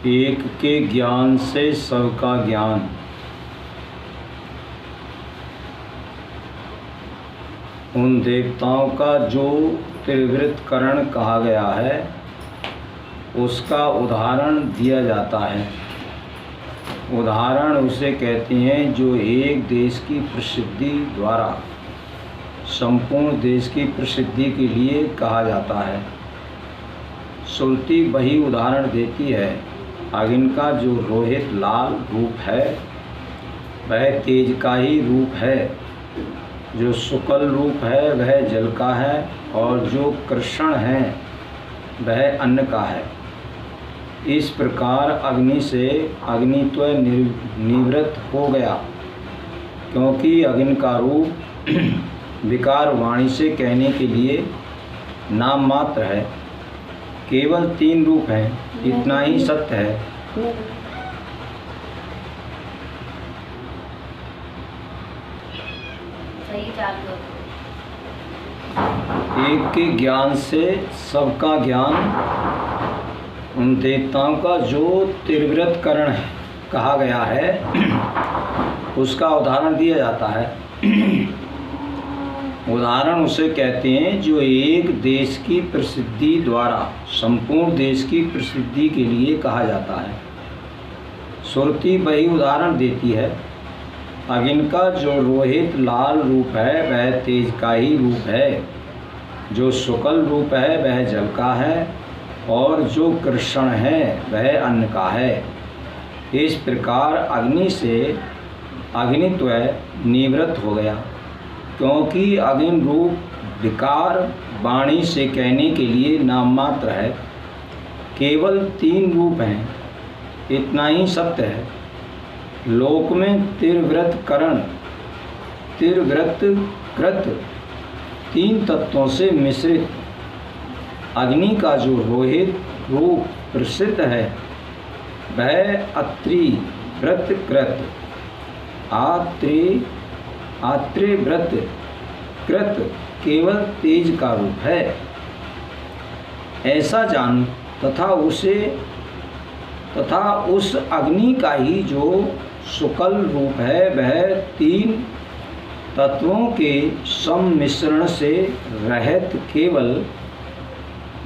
एक के ज्ञान से सबका ज्ञान। उन देवताओं का जो त्रिवृतकरण कहा गया है उसका उदाहरण दिया जाता है। उदाहरण उसे कहते हैं जो एक देश की प्रसिद्धि द्वारा संपूर्ण देश की प्रसिद्धि के लिए कहा जाता है। श्रुति वही उदाहरण देती है। अग्नि का जो रोहित लाल रूप है वह तेज का ही रूप है, जो शुक्ल रूप है वह जल का है, और जो कृष्ण है वह अन्न का है। इस प्रकार अग्नि से अग्नित्व निवृत्त हो गया, क्योंकि अग्नि का रूप विकार वाणी से कहने के लिए नाम मात्र है। केवल 3 रूप हैं, इतना ही सत्य है। एक के ज्ञान से सबका ज्ञान। उन देवताओं का जो त्रिवृतकरण कहा गया है उसका उदाहरण दिया जाता है। उदाहरण उसे कहते हैं जो एक देश की प्रसिद्धि द्वारा संपूर्ण देश की प्रसिद्धि के लिए कहा जाता है। श्रुति वही उदाहरण देती है। अग्नि का जो रोहित लाल रूप है वह तेज का ही रूप है, जो शुक्ल रूप है वह जल का है, और जो कृष्ण है वह अन्न का है। इस प्रकार अग्नि से अग्नित्व निवृत्त हो गया, क्योंकि अग्नि रूप विकार वाणी से कहने के लिए नाम मात्र है। केवल 3 रूप हैं, इतना ही सत्य है। लोक में त्रिवृतकरण त्रिवृतकृत 3 तत्वों से मिश्रित अग्नि का जो रोहित रूप प्रसिद्ध है वह अत्रिव्रतकृत आत्रिव्रतकृत केवल तेज का रूप है। ऐसा जान तथा उस अग्नि का ही जो शुक्ल रूप है वह 3 तत्वों के सम्मिश्रण से रहित केवल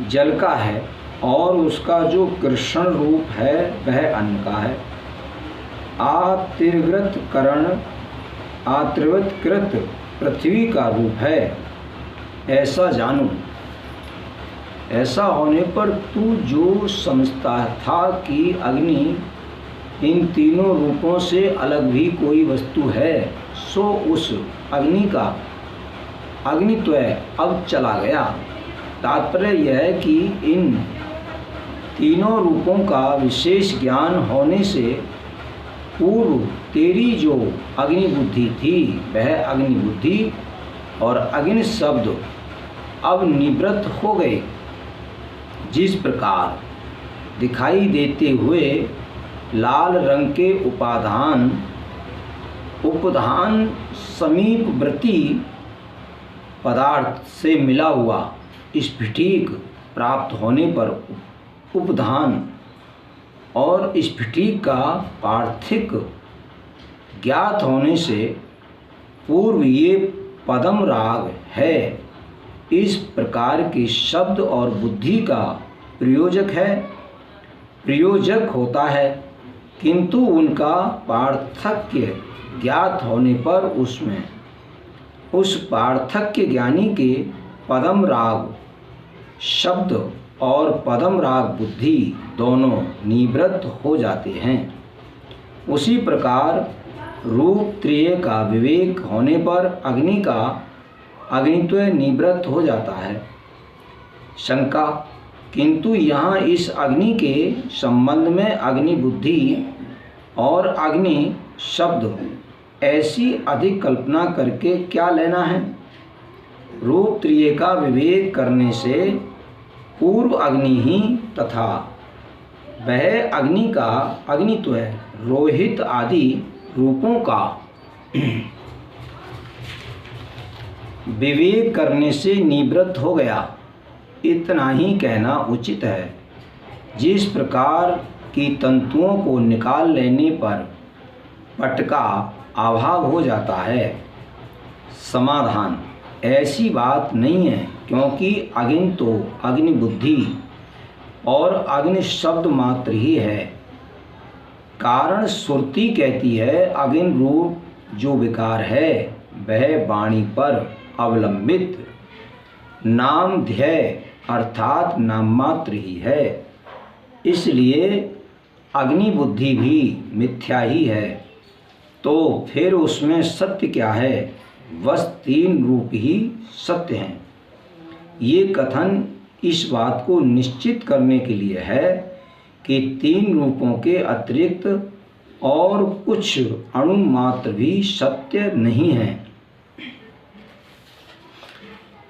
जल का है, और उसका जो कृष्ण रूप है वह अन्न का है। आत्रिवृतकृत पृथ्वी का रूप है। ऐसा जानो। ऐसा होने पर तू जो समझता था कि अग्नि इन तीनों रूपों से अलग भी कोई वस्तु है, सो उस अग्नि का अग्नित्व अब चला गया। तात्पर्य यह है कि इन तीनों रूपों का विशेष ज्ञान होने से पूर्व तेरी जो अग्नि बुद्धि थी वह अग्नि बुद्धि और अग्नि शब्द अब निवृत्त हो गए। जिस प्रकार दिखाई देते हुए लाल रंग के उपधान समीपवर्ती पदार्थ से मिला हुआ स्फटिक प्राप्त होने पर उपधान और स्फटिक का पार्थिक ज्ञात होने से पूर्व ये पदम राग है। इस प्रकार के शब्द और बुद्धि का प्रयोजक होता है, किंतु उनका पार्थक्य ज्ञात होने पर उसमें उस पार्थक्य ज्ञानी के पदम राग शब्द और पदम राग बुद्धि दोनों निवृत्त हो जाते हैं। उसी प्रकार रूप त्रय का विवेक होने पर अग्नि का अग्नित्व निवृत्त हो जाता है। शंका: किंतु यहाँ इस अग्नि के संबंध में अग्नि बुद्धि और अग्नि शब्द ऐसी अधिक कल्पना करके क्या लेना है? रूप त्रय का विवेक करने से पूर्व अग्नि ही तथा वह अग्नि का अग्नित्व रोहित आदि रूपों का विवेक करने से निवृत्त हो गया, इतना ही कहना उचित है। जिस प्रकार कि तंतुओं को निकाल लेने पर पट का अभाव हो जाता है। समाधान: ऐसी बात नहीं है, क्योंकि अग्नि तो अग्नि बुद्धि और अग्नि शब्द मात्र ही है। कारण श्रुति कहती है अग्नि रूप जो विकार है वह वाणी पर अवलंबित नाम ध्येय अर्थात नाम मात्र ही है, इसलिए अग्नि बुद्धि भी मिथ्या ही है। तो फिर उसमें सत्य क्या है? बस तीन रूप ही सत्य हैं। ये कथन इस बात को निश्चित करने के लिए है कि तीन रूपों के अतिरिक्त और कुछ अणु मात्र भी सत्य नहीं है।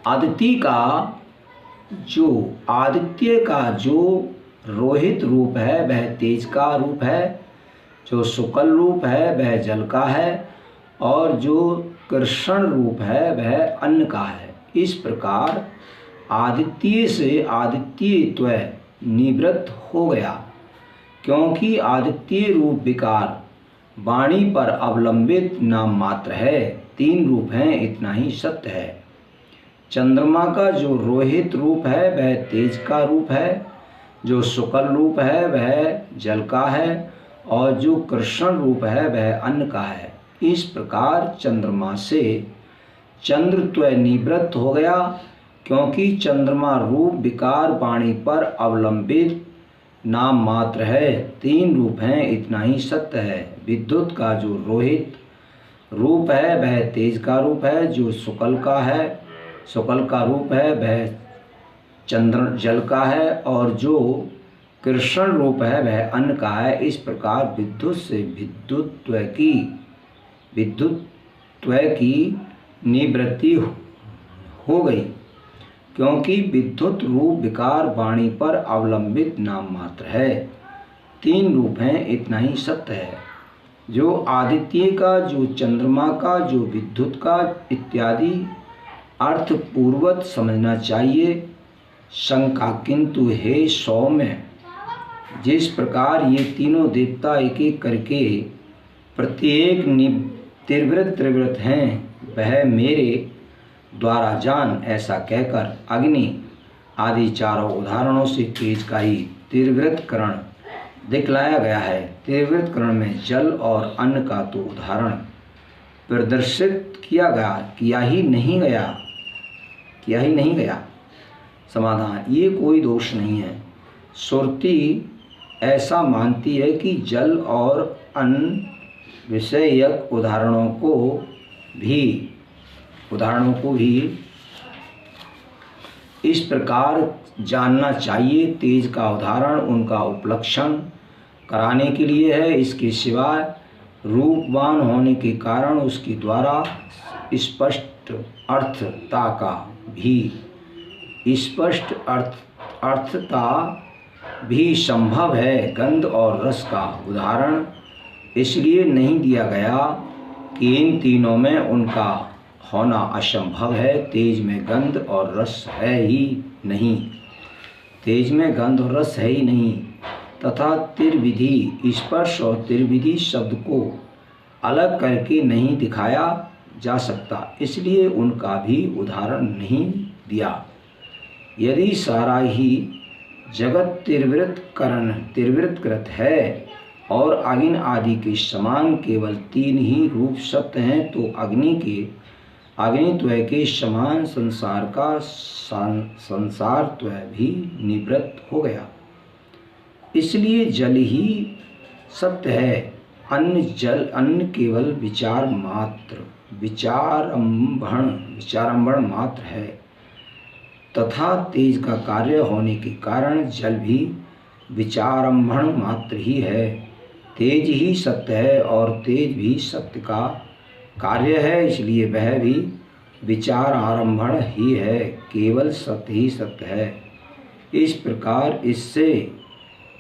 आदित्य का जो रोहित रूप है वह तेज का रूप है, जो शुक्ल रूप है वह जल का है और जो कृष्ण रूप है वह अन्न का है। इस प्रकार आदित्य से आदित्यत्व निवृत्त हो गया, क्योंकि आदित्य रूप विकार वाणी पर अवलंबित नाम मात्र है। तीन रूप हैं, इतना ही सत्य है। चंद्रमा का जो रोहित रूप है वह तेज का रूप है, जो शुक्ल रूप है वह जल का है और जो कृष्ण रूप है वह अन्न का है। इस प्रकार चंद्रमा से चंद्रत्व निवृत्त हो गया, क्योंकि चंद्रमा रूप विकार वाणी पर अवलंबित नाम मात्र है। तीन रूप हैं, इतना ही सत्य है। विद्युत का जो रोहित रूप है वह तेज का रूप है, जो शुक्ल का रूप है वह चंद्र जल का है और जो कृष्ण रूप है वह अन्न का है। इस प्रकार विद्युत से विद्युत्व की निवृत्ति हो गई, क्योंकि विद्युत रूप विकार वाणी पर अवलंबित नाम मात्र है। तीन रूप हैं, इतना ही सत्य है। जो आदित्य का, जो चंद्रमा का, जो विद्युत का इत्यादि अर्थ पूर्वत समझना चाहिए। शंका: किंतु हे सौम्य, जिस प्रकार ये तीनों देवता एक एक करके प्रत्येक त्रिवृत हैं वह मेरे द्वारा जान, ऐसा कहकर अग्नि आदि चारों उदाहरणों से तेज का ही त्रिवृतकरण दिखलाया गया है। त्रिवृतकरण में जल और अन्न का तो उदाहरण प्रदर्शित किया ही नहीं गया। समाधान: ये कोई दोष नहीं है। श्रुति ऐसा मानती है कि जल और अन्न विषयक उदाहरणों को भी इस प्रकार जानना चाहिए। तेज का उदाहरण उनका उपलक्षण कराने के लिए है। इसके सिवाय रूपवान होने के कारण उसके द्वारा स्पष्ट अर्थता भी संभव है। गंध और रस का उदाहरण इसलिए नहीं दिया गया कि इन तीनों में उनका होना असंभव है। तेज में गंध और रस है ही नहीं, तथा त्रिविधि स्पर्श और त्रिविधि शब्द को अलग करके नहीं दिखाया जा सकता, इसलिए उनका भी उदाहरण नहीं दिया। यदि सारा ही जगत त्रिवृतकृत है और अग्नि आदि के समान केवल तीन ही रूप सत्य हैं, तो अग्नित्व के समान संसार का संसारत्व भी निवृत्त हो गया। इसलिए जल ही सत्य है। अन्न केवल विचारंभण मात्र है, तथा तेज का कार्य होने के कारण जल भी विचारंभण मात्र ही है। तेज ही सत्य है और तेज भी सत्य का कार्य है, इसलिए वह भी विचार आरंभण ही है। केवल सत्य ही सत्य है। इस प्रकार इससे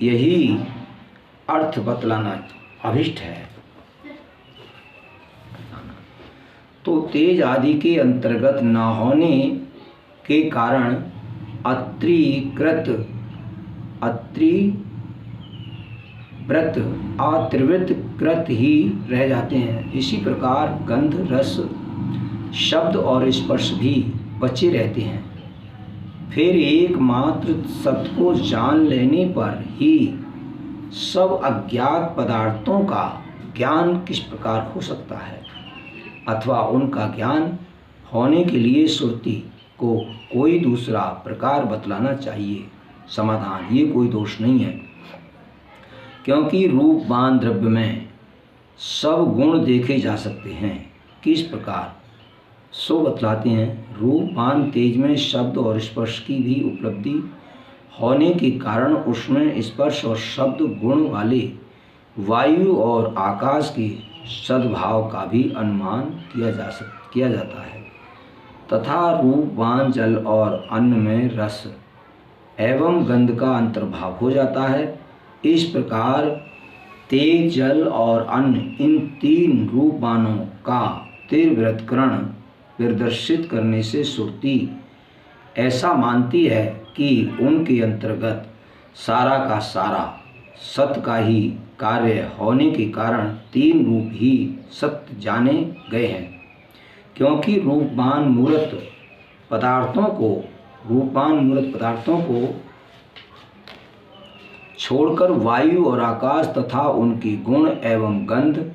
यही अर्थ बतलाना अभिष्ट है। तो तेज आदि के अंतर्गत न होने के कारण व्रत अत्रिवृत कृत ही रह जाते हैं। इसी प्रकार गंध, रस, शब्द और स्पर्श भी बचे रहते हैं। फिर एकमात्र सत्य को जान लेने पर ही सब अज्ञात पदार्थों का ज्ञान किस प्रकार हो सकता है, अथवा उनका ज्ञान होने के लिए श्रुति को कोई दूसरा प्रकार बतलाना चाहिए। समाधान: ये कोई दोष नहीं है, क्योंकि रूपवान द्रव्य में सब गुण देखे जा सकते हैं। किस प्रकार? सो बतलाते हैं। रूपवान तेज में शब्द और स्पर्श की भी उपलब्धि होने के कारण उसमें स्पर्श और शब्द गुण वाले वायु और आकाश के सद्भाव का भी अनुमान किया जाता है, तथा रूपवान जल और अन्न में रस एवं गंध का अंतर्भाव हो जाता है। इस प्रकार तेज, जल और अन्न, इन तीन रूपवानों का तीव्रतकरण प्रदर्शित करने से श्रुति ऐसा मानती है कि उनके अंतर्गत सारा का सारा सत्य का ही कार्य होने के कारण तीन रूप ही सत्य जाने गए हैं। क्योंकि रूपवान मूर्त पदार्थों को छोड़कर वायु और आकाश तथा उनके गुण एवं गंध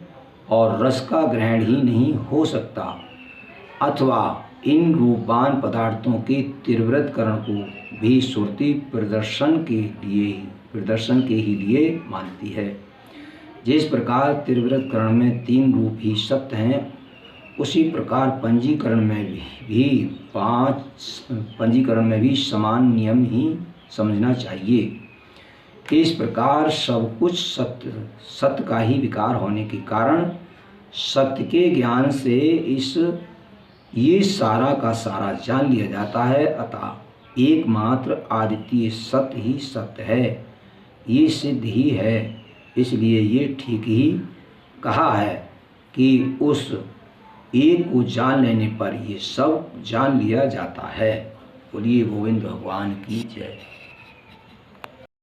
और रस का ग्रहण ही नहीं हो सकता, अथवा इन रूपवान पदार्थों के तीव्रतकरण को भी श्रुति प्रदर्शन के ही लिए मानती है। जिस प्रकार तीव्रतकरण में तीन रूप ही सत्य हैं, उसी प्रकार पंजीकरण में भी समान नियम ही समझना चाहिए। इस प्रकार सब कुछ सत्य का ही विकार होने के कारण सत्य के ज्ञान से ये सारा का सारा जान लिया जाता है। अतः एकमात्र अद्वितीय सत्य ही सत्य है, ये सिद्ध ही है। इसलिए ये ठीक ही कहा है कि उस एक को जान लेने पर ये सब जान लिया जाता है। बोलिए गोविंद भगवान की जय।